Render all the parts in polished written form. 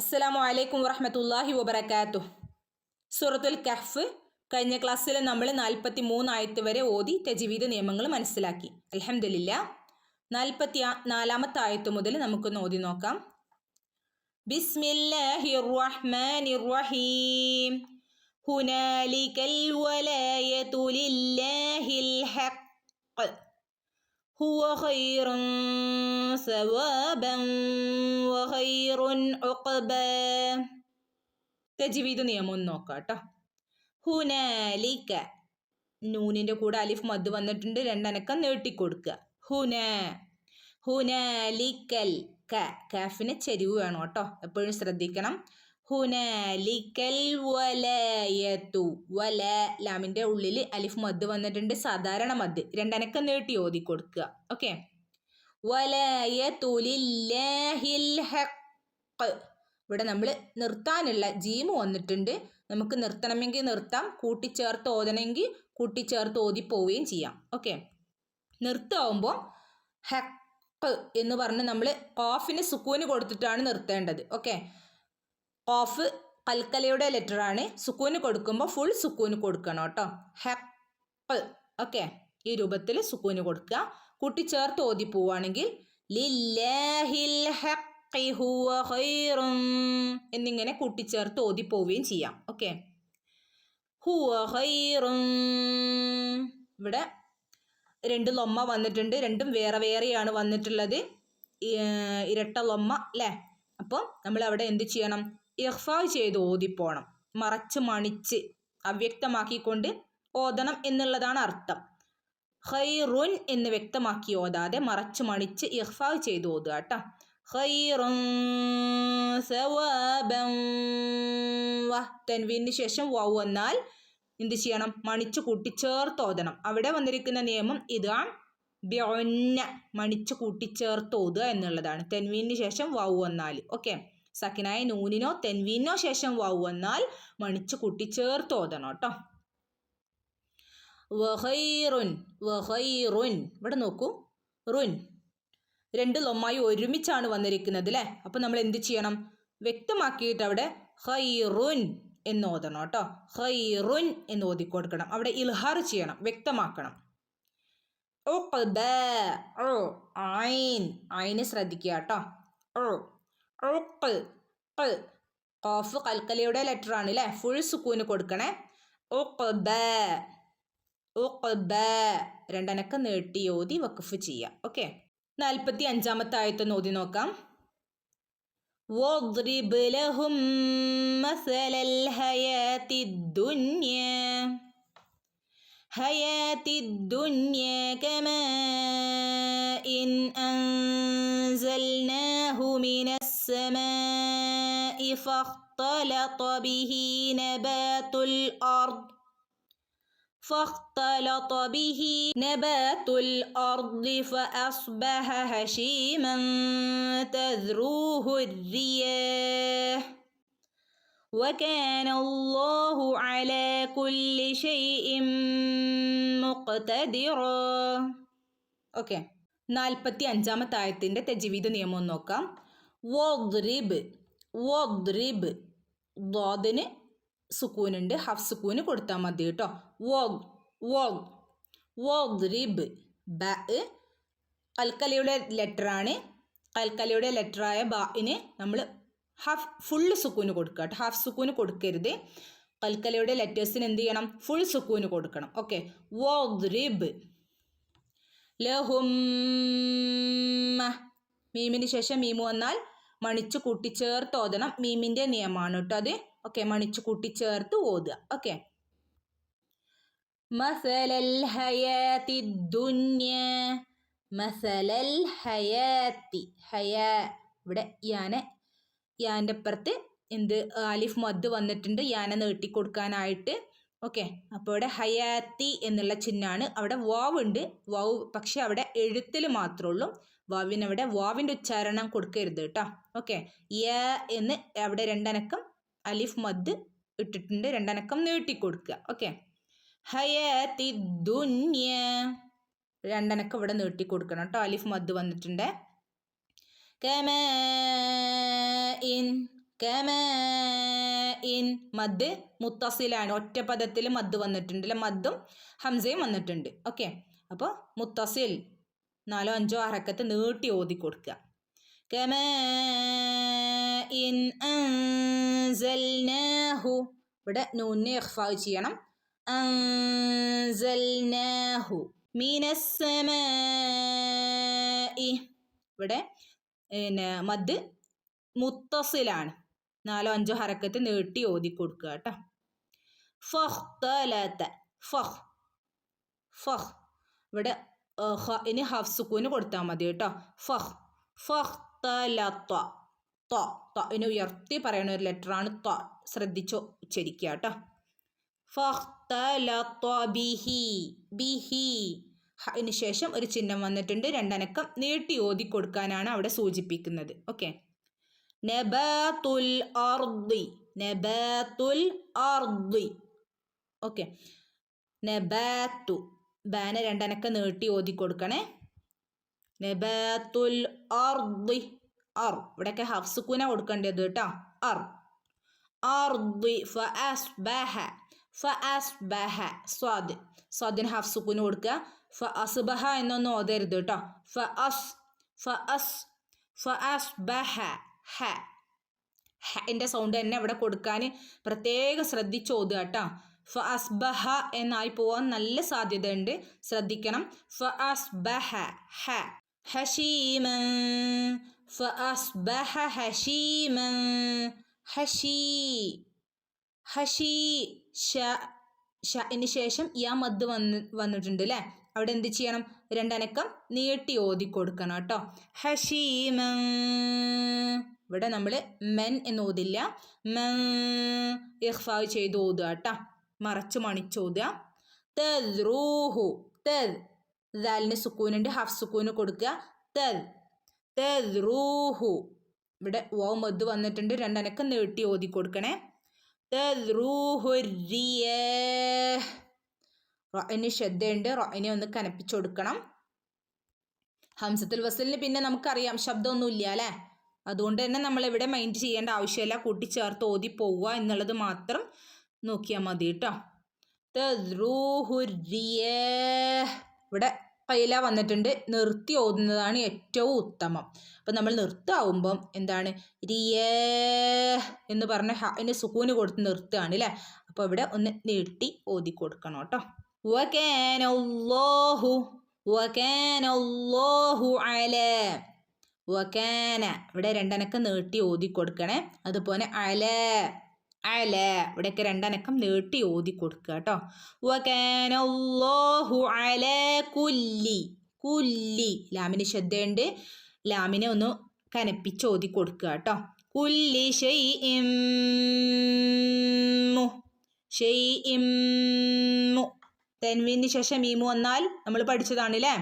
അസ്സലാമു അലൈക്കും വറഹ്മത്തുള്ളാഹി വബറകാതുഹു. സൂറത്തുൽ കഹ്ഫ് കഴിഞ്ഞ ക്ലാസ്സിൽ നമ്മൾ 43 ആയത്ത് വരെ ഓതി തജ്വീദ് നിയമങ്ങൾ മനസ്സിലാക്കി. അൽഹംദുലില്ലാ 44ാമത്തെ ആയത്ത് മുതൽ നമുക്കൊന്ന് ഓതി നോക്കാം. ബിസ്മില്ലാഹിർ റഹ്മാനിർ റഹീം. ഹുനാലികൽ വലായതു ലില്ലാഹിൽ ഹഖ് ഹുവ ഖൈറുൻ സവാബൻ വഖൈറുൻ ഉഖബ. തജ്വീദ് നിയമം ഒന്ന് നോക്കാം കേട്ടോ. ഹുനാലിക, നൂനിന്റെ കൂടെ അലിഫ് മദ് വന്നിട്ടുണ്ട്, രണ്ടനക്കം നീട്ടിക്കൊടുക്കുക. ഹുനാലിക്കൽ, കാഫിന് ചെരിവ് വേണം കേട്ടോ, എപ്പോഴും ശ്രദ്ധിക്കണം. ഹുനാലിക്കൽ വലായതു, വല ലാമിന്റെ ഉള്ളിൽ അലിഫ് മദ് വന്നിട്ടുണ്ട്, സാധാരണ മദ്, രണ്ടനക്കം നീട്ടി ഓതി കൊടുക്കുക. ഓക്കെ. വലായതു ലില്ലാഹിൽ ഹഖ്, ഇവിടെ നമ്മൾ നിർത്താനുള്ള ജീമ് വന്നിട്ടുണ്ട്. നമുക്ക് നിർത്തണമെങ്കിൽ നിർത്താം, കൂട്ടിച്ചേർത്ത് ഓതണമെങ്കിൽ കൂട്ടിച്ചേർത്ത് ഓതി പോവുകയും ചെയ്യാം. ഓക്കെ. നിർത്താവുമ്പോൾ ഹഖ് എന്ന് പറഞ്ഞ് നമ്മൾ ഖാഫിന് സുക്കൂന് കൊടുത്തിട്ടാണ് നിർത്തേണ്ടത്. ഓക്കെ. ഖാഫ് കൽക്കലയുടെ ലെറ്റർ ആണ്, സുക്കൂന് കൊടുക്കുമ്പോൾ ഫുൾ സുക്കൂന് കൊടുക്കണം കേട്ടോ. ഹഖ്. ഓക്കെ. ഈ രൂപത്തിൽ സുക്കൂന് കൊടുക്കുക. കൂട്ടിച്ചേർത്ത് ഓതി പോവുകയാണെങ്കിൽ ലില്ലാഹിൽ ഹഖ് ഹുവ ഖൈറുൻ എന്നിങ്ങനെ കൂട്ടിച്ചേർത്ത് ഓതി പോവുകയും ചെയ്യാം. ഓക്കെ. ഹുവ ഖൈറുൻ, ഇവിടെ രണ്ട് ലൊമ്മ വന്നിട്ടുണ്ട്, രണ്ടും വേറെ വേറെയാണ് വന്നിട്ടുള്ളത്, ഇരട്ട ലൊമ്മ അല്ലേ. അപ്പം നമ്മൾ അവിടെ എന്ത് ചെയ്യണം? ഇഖ്ഫാ ചെയ്ത് ഓതിപ്പോണം, മറച്ച് മണിച്ച് അവ്യക്തമാക്കിക്കൊണ്ട് ഓതണം എന്നുള്ളതാണ് അർത്ഥം. ഖൈറുൻ എന്ന് വ്യക്തമാക്കി ഓതാതെ മറച്ച് മണിച്ച് ഇഖ്ഫാ ചെയ്ത് ഓതുക കേട്ടോ. ഖൈറുൻ സവാബൻ, തൻവീനു ശേഷം വാവ് വന്നാൽ എന്ത് ചെയ്യണം? മണിച്ചു കൂട്ടിച്ചേർത്ത് ഓതണം. അവിടെ വന്നിരിക്കുന്ന നിയമം ഇതാണ്, ബിഉന്ന, മണിച്ചു കൂട്ടിച്ചേർത്ത് ഓതുക എന്നുള്ളതാണ്. തെൻവീനു ശേഷം വാവ് വന്നാൽ, ഓക്കെ, സക്കിനായ നൂനിനോ തെൻവീനോ ശേഷം വാവ് വന്നാൽ മണിച്ചു കൂട്ടിച്ചേർത്ത് ഓതണം കേട്ടോ. വഖൈറുൻ, വഖൈറുൻ, ഇവിടെ നോക്കൂ, റുൻ രണ്ട് ലൊമ്മായി ഒരുമിച്ചാണ് വന്നിരിക്കുന്നത് അല്ലേ. അപ്പം നമ്മൾ എന്ത് ചെയ്യണം? വ്യക്തമാക്കിയിട്ട് അവിടെ ഖൈറുൻ എന്ന് ഓതണം കേട്ടോ. ഖൈറുൻ എന്ന് ഓതിക്കൊടുക്കണം, അവിടെ ഇൽഹാർ ചെയ്യണം, വ്യക്തമാക്കണം. ഉഖ്ബ, ഐന് ശ്രദ്ധിക്കുക കേട്ടോ. ഖാഫ് കൽക്കലയുടെ ലെറ്റർ ആണ് അല്ലേ, ഫുൾ സുക്കൂന് കൊടുക്കണേ. ഉഖ്ബ, ഉഖ്ബ, രണ്ടനക്കം നീട്ടി ഓതി വഖഫ് ചെയ്യുക. ഓക്കെ. 45ാമത്തെ ആയത്തൊന്ന് ഓതി നോക്കാം. وَاضْرِبْ لَهُمْ مَثَلَ الْحَيَاةِ الدُّنْيَا كَمَاءٍ أَنزَلْنَاهُ مِنَ السَّمَاءِ فَاخْتَلَطَ به نبات الأرض فأصبح هشيما تذروه الرياح وكان الله على كل شيء مقتدرا. ഓക്കെ. 45ാമത്തെ ആയത്തിൻ്റെ തജ്വീദ് നിയമം നോക്കാം. വദ്രിബ്, വദ്രിബ്, ദ്വാദിന് സുക്കൂനുണ്ട്, ഹഫ് സുക്കൂന് കൊടുത്താൽ മതി കേട്ടോ. വദ്രിബ്, ബ കൽക്കലയുടെ ലെറ്ററാണ്, കൽക്കലയുടെ ലെറ്ററായ ബാഇന് നമ്മൾ ഫുള്ള് സുക്കൂന് കൊടുക്കുക കേട്ടോ. ഹാഫ് സുക്കൂന് കൊടുക്കരുത്, കൽക്കലയുടെ ലെറ്റേഴ്സിന് എന്ത് ചെയ്യണം? ഫുൾ സുക്കൂന് കൊടുക്കണം. ഓക്കെ. വദ്രിബ് ലഹും, മീമിന് ശേഷം മീമു വന്നാൽ മണിച്ചു കൂട്ടിച്ചേർത്ത് ഓതണം, മീമിൻ്റെ നിയമമാണ് കേട്ടോ അത്. ഓക്കെ. മണിച്ചു കൂട്ടിച്ചേർത്ത് ഓതുക. ഓക്കെ. മസലൽ ഹയാത്തി ദുനിയ, മസലൽ ഹയാത്തി, ഹയാ ഇവിടെ യാൻ്റെ അപ്പുറത്ത് എന്ത് അലിഫ് മദ് വന്നിട്ടുണ്ട്, യാനെ നീട്ടിക്കൊടുക്കാനായിട്ട്. ഓക്കെ. അപ്പോൾ ഇവിടെ ഹയാത്തി എന്നുള്ള ചിഹ്നമാണ്, അവിടെ വാവ് ഉണ്ട്, വാവ് പക്ഷെ അവിടെ എഴുത്തിൽ മാത്രമേ ഉള്ളൂ, വാവിനവിടെ വാവിൻ്റെ ഉച്ചാരണം കൊടുക്കരുത് കേട്ടോ. ഓക്കെ. യ എന്ന് അവിടെ രണ്ടനക്കം അലിഫ് മദ് ഇട്ടിട്ടുണ്ട്, രണ്ടനക്കം നീട്ടിക്കൊടുക്കുക. ഓക്കെ. ഹയാത്തി ദുനിയ, രണ്ടനക്കം ഇവിടെ നീട്ടിക്കൊടുക്കണം കേട്ടോ, അലിഫ് മദ് വന്നിട്ടുണ്ട്. കമാഇൻ, കമാ ഇൻ മദ് മുത്തസിലാണ്, ഒറ്റ പദത്തിൽ മദ് വന്നിട്ടുണ്ട് അല്ലെ, മദ്ദും ഹംസയും വന്നിട്ടുണ്ട്. ഓക്കെ, അപ്പോൾ മുത്തസിൽ 4 5 ഹറക്കത്ത് നീട്ടി ഓതി കൊടുക്കുക. കമാ ഇൻ അൻസൽനാഹു, ഇവിടെ നൂനിനെ ഇഖ്ഫാ ചെയ്യണം. അൻസൽനാഹു മിനസ്സമാഇ, ഇവിടെ പിന്നെ മദ് മുത്തസിലാണ്, 4 5 ഹറക്കത്ത് നീട്ടി ഓതി കൊടുക്കുക കേട്ടോ. ഫഖ്തലത, ഫഖ് ഫഖ്, ഇവിടെ ഇനി ഹഫ് സുക്കൂന് കൊടുത്താൽ മതി കേട്ടോ. ഫഖ് ഫഖ്തലത, ത ഇനി ഉയർത്തി പറയുന്ന ഒരു ലെറ്ററാണ് ത, ശ്രദ്ധിച്ചോ ഉച്ചരിക്കുക കേട്ടോ. ഫഖ്തലത ബിഹി, ബിഹി ഇതിന് ശേഷം ഒരു ചിഹ്നം വന്നിട്ടുണ്ട്, 2 അനക്കം നീട്ടി ഓതി കൊടുക്കാനാണ് അവിടെ സൂചിപ്പിക്കുന്നത്. ഓക്കെ, നബാതുൽ അർദി, നബാതുൽ അർദി. ഓക്കെ, നബാത്തു, ബാനെ 2 അനക്കം നീട്ടി ഓതി കൊടുക്കണേ. നബാതുൽ അർദി, അർ, ഇവിടെയൊക്കെ ഹഫ് സുക്കൂന കൊടുക്കേണ്ടത് കേട്ടോ. അർ അർദി ഫഅസ്ബഹ, ഫഅസ്ബഹ സ്വാദ്, സ്വാദിന് ഹഫ് സുക്കൂന് കൊടുക്കുക. ഫഅസ്ബഹ എന്നൊന്നും ഓതരുത് കേട്ടോ. ഫഅസ്ബഹ, ഹ ൻ്റെ സൗണ്ട് തന്നെ ഇവിടെ കൊടുക്കാൻ പ്രത്യേകം ശ്രദ്ധിച്ച് ഓതുക കേട്ടോ. ഫഅസ്ബഹ എന്നായി പോവാൻ നല്ല സാധ്യതയുണ്ട്, ശ്രദ്ധിക്കണം. ഫഅസ്ബഹ, ഹ ഹശീമൻ, ഫഅസ്ബഹ ഹശീമൻ, ഹശീ ഹശീ, ഷന് ശേഷം യാ മദ് വന്നിട്ടുണ്ട് അല്ലേ, അവിടെ എന്ത് ചെയ്യണം, 2 അനക്കം നീട്ടി ഓതി കൊടുക്കണം കേട്ടോ. ഹശീമൻ, ഇവിടെ നമ്മൾ മെൻ എന്ന് ഓതില്ല, മൻ ഇഖ്ഫാ ചെയ്ത് ഓതുക കേട്ടോ, മറച്ച് മണിച്ചോതുക. തദ്റൂഹു, തദ്, ദാലിന് സുക്കൂനുണ്ട്, ഹഫ് സുക്കൂന് കൊടുക്കുക. തദ് തദ്റൂഹു, ഇവിടെ വൗ മദ് വന്നിട്ടുണ്ട്, 2 അനക്കം നീട്ടി ഓതി കൊടുക്കണേ. തദ്റൂഹു റിയാഹ്, റഅന് ശ്രദ്ധയുണ്ട്, റഅനെ ഒന്ന് കനപ്പിച്ചു കൊടുക്കണം. ഹംസത്തുൽ വസ്ലിന് പിന്നെ നമുക്കറിയാം ശബ്ദമൊന്നുമില്ല അല്ലേ, അതുകൊണ്ട് തന്നെ നമ്മളിവിടെ മൈൻഡ് ചെയ്യേണ്ട ആവശ്യമില്ല, കൂട്ടിച്ചേർത്ത് ഓതി പോവുക എന്നുള്ളത് മാത്രം നോക്കിയാൽ മതി കേട്ടോ. തദ്റൂഹു റിയാഹ്, ഇവിടെ കൈല വന്നിട്ടുണ്ട്, നിർത്തി ഓതുന്നതാണ് ഏറ്റവും ഉത്തമം. അപ്പം നമ്മൾ നിർത്താവുമ്പം എന്താണ്, റിയാഹ് എന്ന് പറഞ്ഞ അതിന് സുക്കൂന് കൊടുത്ത് നിർത്തുകയാണ് അല്ലേ, അപ്പോൾ ഇവിടെ ഒന്ന് നീട്ടി ഓതി കൊടുക്കണം കേട്ടോ. വകാനല്ലാഹു, വകാനല്ലാഹു അലാ, വകാന, ഇവിടെ 2 അനക്കം നീട്ടി ഓതി കൊടുക്കണേ. അതുപോലെ അല, അല, ഇവിടെയൊക്കെ 2 അനക്കം നീട്ടി ഓതി കൊടുക്കുക കേട്ടോ. വകാനല്ലാഹു അലാ കുല്ലി, കുല്ലി, ലാമിന് ശ്രദ്ധയുണ്ട്, ലാമിനെ ഒന്ന് കനപ്പിച്ച് ഓതി കൊടുക്കുക കേട്ടോ. കുല്ലി ഷൈഇൻ മു, ഷൈഇൻ മു, തൻവീന് ശേഷം മീമു വന്നാൽ നമ്മൾ പഠിച്ചതാണല്ലേ,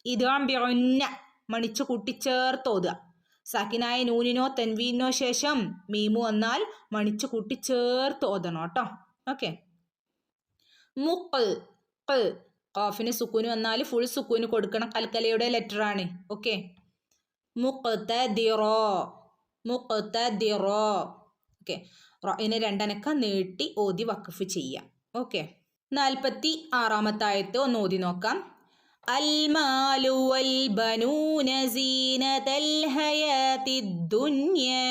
ഇദ്ഗാം ബിഉന്ന, മണിച്ചു കൂട്ടിച്ചേർത്ത് ഓതുക. സാക്കിനായ നൂനിനോ തൻവീനോ ശേഷം മീമു വന്നാൽ മണിച്ചു കൂട്ടിച്ചേർത്ത് ഓതണം കേട്ടോ. ഓക്കെ, മുഖ്, ഖാഫിന് സുക്കൂന് വന്നാൽ ഫുൾ സുക്കൂന് കൊടുക്കണം, കൽക്കലയുടെ ലെറ്ററാണ്. ഓക്കെ, മുഖ്തദിറോ, മുഖ്തദിറോ. ഓക്കെ, റഅനെ 2 അനക്കം നീട്ടി ഓതി വഖഫ് ചെയ്യാം. ഓക്കെ, 46-ാമത്തെ ആയത്ത് ഒന്ന് ഓതി നോക്കാം. അൽമാലു വൽ ബനൂന സീനതൽ ഹയാത്തിദ് ദുനിയാ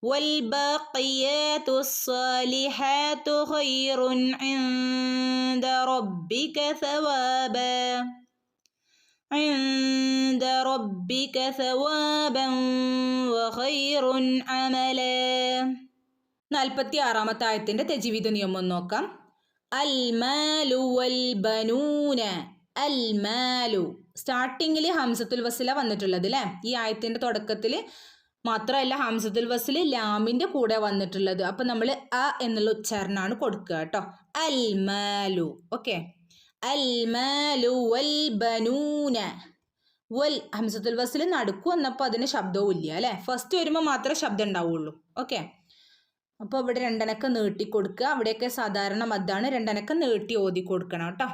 വൽ ബാഖിയാതുസ് സാലിഹാതു ഖൈറുൻ ഇൻദ റബ്ബിക സവാബാ, ഇൻദ റബ്ബിക സവാബൻ വഖൈറുൻ അമലാ. 46-ാമത്തെ ആയത്തിന്റെ തജ്വീദ് നിയമം നോക്കാം. അൽമാലു വൽ ബനൂന, അൽമാലു സ്റ്റാർട്ടിങ്ങിൽ ഹംസത്തുൽ വസ്ല വന്നിട്ടുള്ളത് അല്ലേ, ഈ ആയത്തിന്റെ തുടക്കത്തിൽ മാത്രമല്ല ഹംസത്തുൽ വസ്ല് ലാമിന്റെ കൂടെ വന്നിട്ടുള്ളത്. അപ്പൊ നമ്മൾ അ എന്നുള്ള ഉച്ചാരണമാണ് കൊടുക്കുക കേട്ടോ. അൽമാലു. ഓക്കെ, അൽമാലു വൽ ബനൂന, വൽ ഹംസത്തുൽ വസ്ല് നടുക്ക് വന്നപ്പോൾ അതിന് ശബ്ദവും ഇല്ല അല്ലേ, ഫസ്റ്റ് വരുമ്പോൾ മാത്രമേ ശബ്ദം ഉണ്ടാവുള്ളൂ. ഓക്കെ, അപ്പോൾ ഇവിടെ 2 അനക്കം നീട്ടി കൊടുക്കുക, അവിടെയൊക്കെ സാധാരണ മദ്ദാണ്, 2 അനക്കം നീട്ടി ഓതി കൊടുക്കണം കേട്ടോ.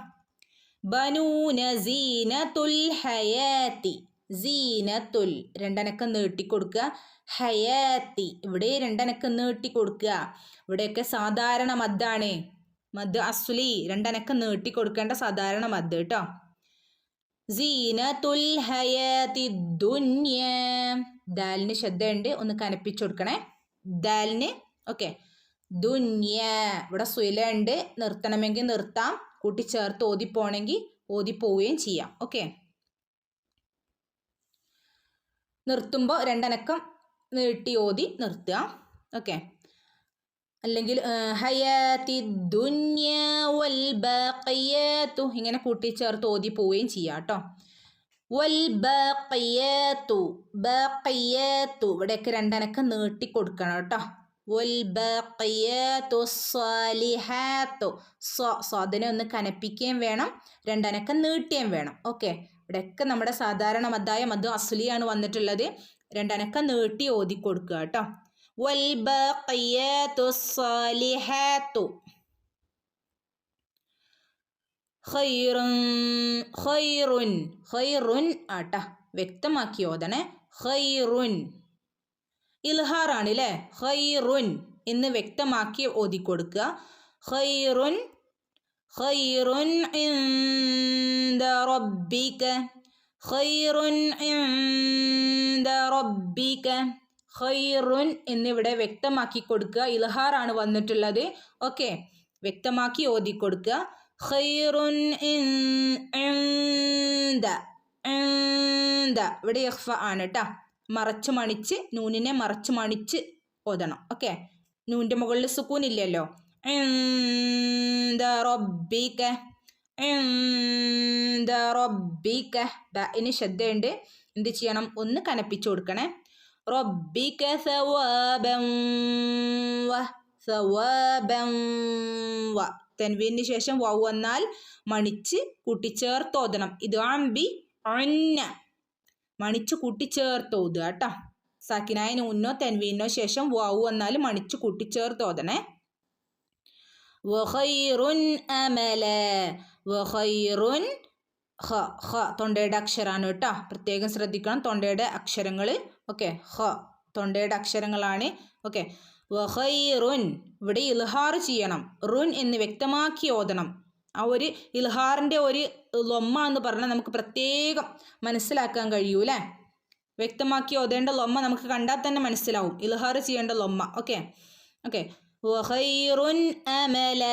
ബനൂന സീനത്തുൽ ഹയാത്തി, സീനത്തുൽ രണ്ടനക്കം നീട്ടി കൊടുക്കുക. ഹയാത്തി ഇവിടെ രണ്ടനക്കം നീട്ടി കൊടുക്കുക. ഇവിടെയൊക്കെ സാധാരണ മദ്ദാണ്. മദ് അസ്ലി രണ്ടനക്കം നീട്ടി കൊടുക്കേണ്ട സാധാരണ മദ് കേട്ടോ. സീനത്തുൽ ഹയാത്തി ദുനിയ. ദാലിന് ശബ്ദമുണ്ട്, ഒന്ന് കനപ്പിച്ചു കൊടുക്കണേ ദാലിന്. ഓക്കെ. ദുനിയ ഇവിടെ സുല ഉണ്ട്, നിർത്തണമെങ്കിൽ നിർത്താം, കൂട്ടിച്ചേർത്ത് ഓതിപ്പോണെങ്കിൽ ഓതിപ്പോവുകയും ചെയ്യാം. ഓക്കെ. നിർത്തുമ്പോൾ രണ്ടനക്കം നീട്ടി ഓതി നിർത്തുക. ഓക്കെ. അല്ലെങ്കിൽ ഹയാത്തി ദുനിയ വൽ ബാഖിയാത്തു ഇങ്ങനെ കൂട്ടിച്ചേർത്ത് ഓതി പോവുകയും ചെയ്യാം കേട്ടോ. വൽ ബാഖിയാത്തു ബാഖിയാത്തു ഇവിടെയൊക്കെ രണ്ടനക്കം നീട്ടി കൊടുക്കണം കേട്ടോ. വൽ ബാഖിയാത്തു സ്വാലിഹാത്തു സ്വാദിനെ ഒന്ന് കനപ്പിക്കുകയും വേണം, രണ്ടനക്കം നീട്ടുകയും വേണം. ഓക്കെ. ഇവിടെയൊക്കെ നമ്മുടെ സാധാരണ മദ്ദായ മദ് അസ്ലിയാണ് വന്നിട്ടുള്ളത്. രണ്ടനക്കം നീട്ടി ഓതി കൊടുക്കുക കേട്ടോ. والباقيات الصالحات خير خير خير ആട്ടാ വ്യക്തമാക്കി ഓതണേ. ഖൈറുൻ ഇൽഹാറാണ് അല്ലേ. ഖൈറുൻ എന്ന് വ്യക്തമാക്കി ഓതിക്കൊടുക്കുക. ഖൈറുൻ ഖൈറുൻ ഇൻദ റബ്ബിക ഖൈറുൻ ഇൻദ റബ്ബിക. ഖൈറുൻ എന്നിവിടെ വ്യക്തമാക്കി കൊടുക്കുക. ഇൽഹാറാണ് വന്നിട്ടുള്ളത്. ഓക്കെ. വ്യക്തമാക്കി ഓതി കൊടുക്കുക. ഖൈറുൻ ഇൻദ ഇൻദ ഇവിടെ ഇഖ്ഫ ആണ് കേട്ടോ. മറച്ചു മണിച്ച് നൂനിനെ മറച്ചു മണിച്ച് ഓതണം. ഓക്കെ. നൂൻ്റെ മുകളിൽ സുക്കൂൻ ഇല്ലല്ലോ. ഇൻദ റബ്ബിക ഇൻദ റബ്ബിക. ഇനി ശ്രദ്ധയുണ്ട്, എന്ത് ചെയ്യണം, ഒന്ന് കനപ്പിച്ചു കൊടുക്കണേ. റബ്ബിക സവാബൻ വ സവാബൻ വ. തൻവീനു ശേഷം വൗ വന്നാൽ മണിച്ച് കൂട്ടിച്ചേർത്ത് ഓതണം. ഇത് അംബി അന്ന മണിച്ച് കൂട്ടിച്ചേർത്ത് ഓതുക കേട്ടോ. സാക്കിനായ നൂനോ തൻവീനോ ശേഷം വൗ വന്നാൽ മണിച്ച് കൂട്ടിച്ചേർത്ത് ഓതണേ. വഖൈറുൻ അമല വഖൈറുൻ ഹ ഹ തൊണ്ടയുടെ അക്ഷരമാണ് കേട്ടോ. പ്രത്യേകം ശ്രദ്ധിക്കണം തൊണ്ടയുടെ അക്ഷരങ്ങൾ. ഓക്കെ. ഹ തൊണ്ടയുടെ അക്ഷരങ്ങളാണ്. ഓക്കെ. വഖൈറുൻ ഇവിടെ ഇൽഹാർ ചെയ്യണം. റുൻ എന്ന് വ്യക്തമാക്കി ഓതണം. ആ ഒരു ഇൽഹാറിൻ്റെ ഒരു ലൊമ്മ എന്ന് പറഞ്ഞാൽ നമുക്ക് പ്രത്യേകം മനസ്സിലാക്കാൻ കഴിയൂലേ. വ്യക്തമാക്കി ഓതേണ്ട ലൊമ്മ നമുക്ക് കണ്ടാൽ തന്നെ മനസ്സിലാവും, ഇൽഹാർ ചെയ്യേണ്ട ലൊമ്മ. ഓക്കെ. ഓക്കെ. വഖൈറുൻ അമല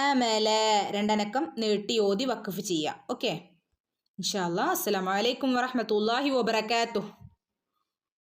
അമല രണ്ടനക്കം നീട്ടി ഓതി വഖഫ് ചെയ്യുക. ഓക്കെ. ഇൻഷാ അല്ലാഹ്. അസ്സലാമു അലൈക്കും വറഹ്മത്തുള്ളാഹി വബറകാതുഹു.